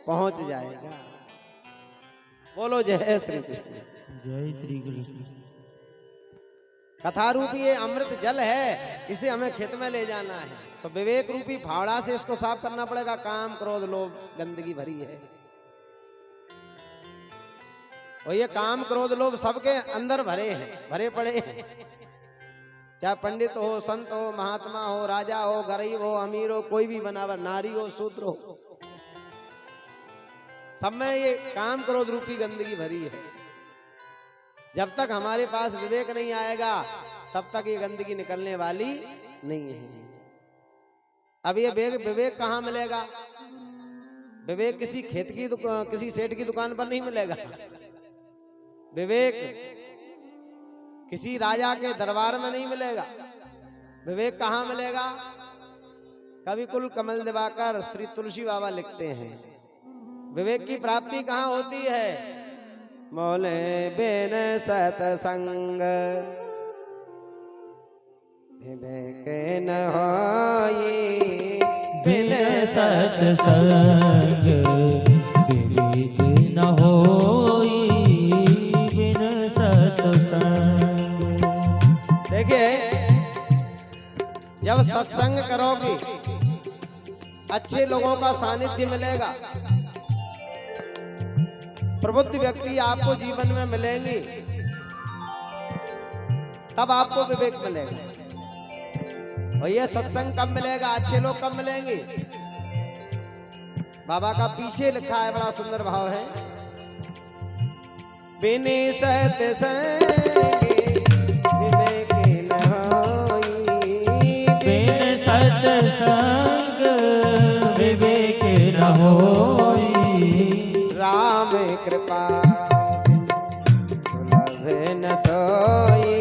पहुंच जाएगा। बोलो जय श्री कृष्ण। जय श्री कृष्ण। कथा रूपी ये अमृत जल है, इसे हमें खेत में ले जाना है, तो विवेक रूपी फावड़ा से इसको साफ करना पड़ेगा। काम क्रोध लोभ गंदगी भरी है, और ये काम क्रोध लोभ सबके अंदर भरे हैं, भरे पड़े हैं। चाहे पंडित हो, संत हो, महात्मा हो, राजा हो, गरीब हो, अमीर हो, कोई भी बनावर, नारी हो, शूद्र हो, सब में ये काम क्रोध रूपी गंदगी भरी है। जब तक हमारे पास विवेक नहीं आएगा तब तक ये गंदगी निकलने वाली नहीं है। अब ये विवेक कहाँ मिलेगा? विवेक किसी खेत की किसी सेठ की दुकान पर नहीं मिलेगा। विवेक किसी राजा के दरबार में नहीं मिलेगा। विवेक कहाँ मिलेगा? कवि कुल कमल दिवाकर श्री तुलसी बाबा लिखते हैं, विवेक की प्राप्ति कहाँ होती है? मोले बिन सतसंग विवेक न होई, बिन सत्संग विवेक न होई, बिन सत्संग। देखिए, जब सत्संग करोगे, अच्छे लोगों का सानिध्य मिलेगा, प्रबुद्ध व्यक्ति आपको जीवन में मिलेंगे, तब आपको विवेक मिलेगा। और ये सत्संग कब मिलेगा? अच्छे लोग कब मिलेंगे? बाबा का पीछे लिखा है, बड़ा सुंदर भाव है, बिने सत्संग विवेक न होई, बिन सत्संग विवेक न होई, राम कृपा सुलभ न सोई,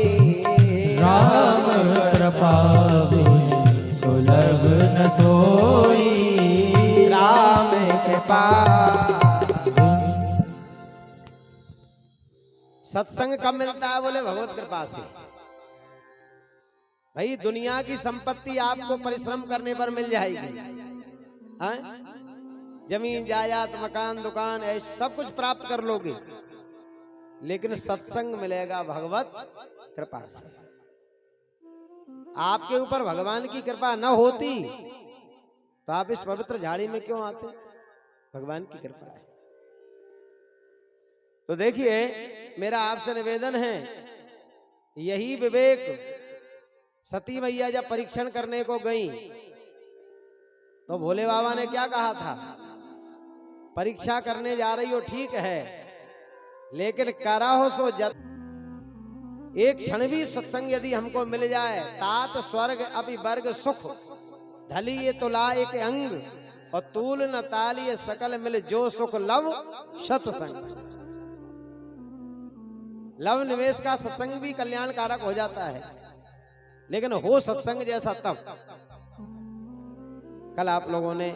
राम कृपा सुलभ न सोई, राम कृपा। सत्संग कब मिलता है? बोले भगवत कृपा से। भाई दुनिया की संपत्ति आपको परिश्रम करने पर मिल जाएगी, हाँ? जमीन जायदाद मकान दुकान ऐश सब कुछ प्राप्त कर लोगे, लेकिन सत्संग मिलेगा भगवत कृपा से। आपके ऊपर भगवान की कृपा न होती तो आप इस पवित्र झाड़ी में क्यों आते? भगवान की कृपा है। तो देखिए, मेरा आपसे निवेदन है, यही विवेक सती मैया जब परीक्षण करने को गई तो भोले बाबा ने क्या कहा था? परीक्षा करने जा रही हो ठीक है, लेकिन कराहो सो जत। एक क्षण भी सत्संग यदि हमको मिल जाए, तात स्वर्ग अपि वर्ग सुख, धली ये तुला एक अंग, और तूल न ताली सकल मिल जो सुख लव सत्संग। लव निवेश का सत्संग भी कल्याणकारक हो जाता है, लेकिन हो सत्संग जैसा तब। कल आप लोगों ने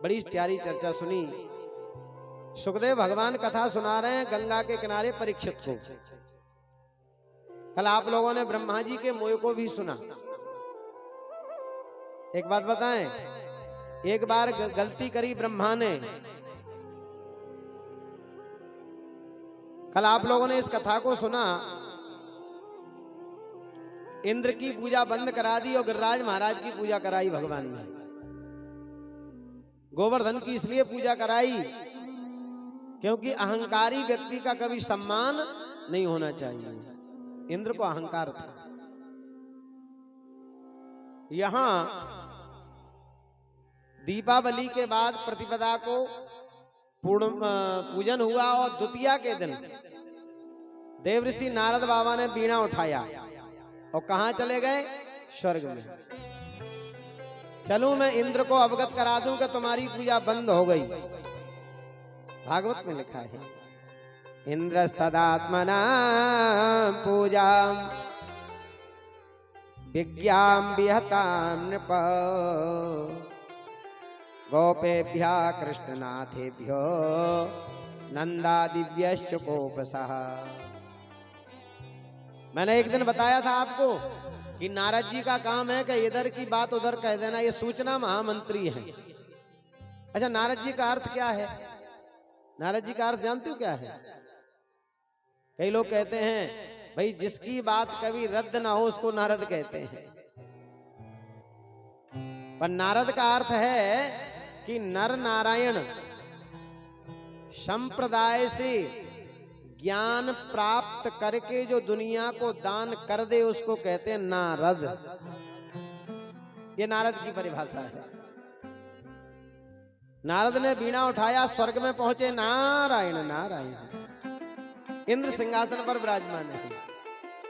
बड़ी प्यारी चर्चा सुनी, सुखदेव भगवान कथा सुना रहे हैं गंगा के किनारे परीक्षित को। कल आप लोगों ने ब्रह्मा जी के मोह को भी सुना। एक बात बताएं, एक बार गलती करी ब्रह्मा ने। कल आप लोगों ने इस कथा को सुना, इंद्र की पूजा बंद करा दी और गिरिराज महाराज की पूजा कराई भगवान ने। गोवर्धन की इसलिए पूजा कराई क्योंकि अहंकारी व्यक्ति का कभी सम्मान नहीं होना चाहिए। इंद्र को अहंकार था। यहां दीपावली के बाद प्रतिपदा को पूर्ण पूजन हुआ और द्वितीया के दिन देवऋषि नारद बाबा ने बीणा उठाया और कहां चले गए? स्वर्ग में। चलूं मैं इंद्र को अवगत करा दूं कि तुम्हारी पूजा बंद हो गई। भागवत में लिखा है, इंद्रस्तदात्मना पूजा विज्ञाम विहताम नृप, गोपेभ्या कृष्णनाथेभ्यो नंदादिव्यश्च कोपसः। मैंने एक दिन बताया था आपको कि नारद जी का काम है कि इधर की बात उधर कह देना, ये सूचना महामंत्री है। अच्छा, नारद जी का अर्थ क्या है? नारद जी का अर्थ जानते हो क्या है? कई लोग कहते हैं भाई जिसकी बात कभी रद्द ना हो उसको नारद कहते हैं, पर नारद का अर्थ है कि नर नारायण संप्रदाय से ज्ञान प्राप्त करके जो दुनिया को दान कर दे उसको कहते हैं नारद। ये नारद की परिभाषा है। नारद ने बीणा उठाया, स्वर्ग में पहुंचे, नारायण नारायण, इंद्र सिंहासन पर विराजमान है।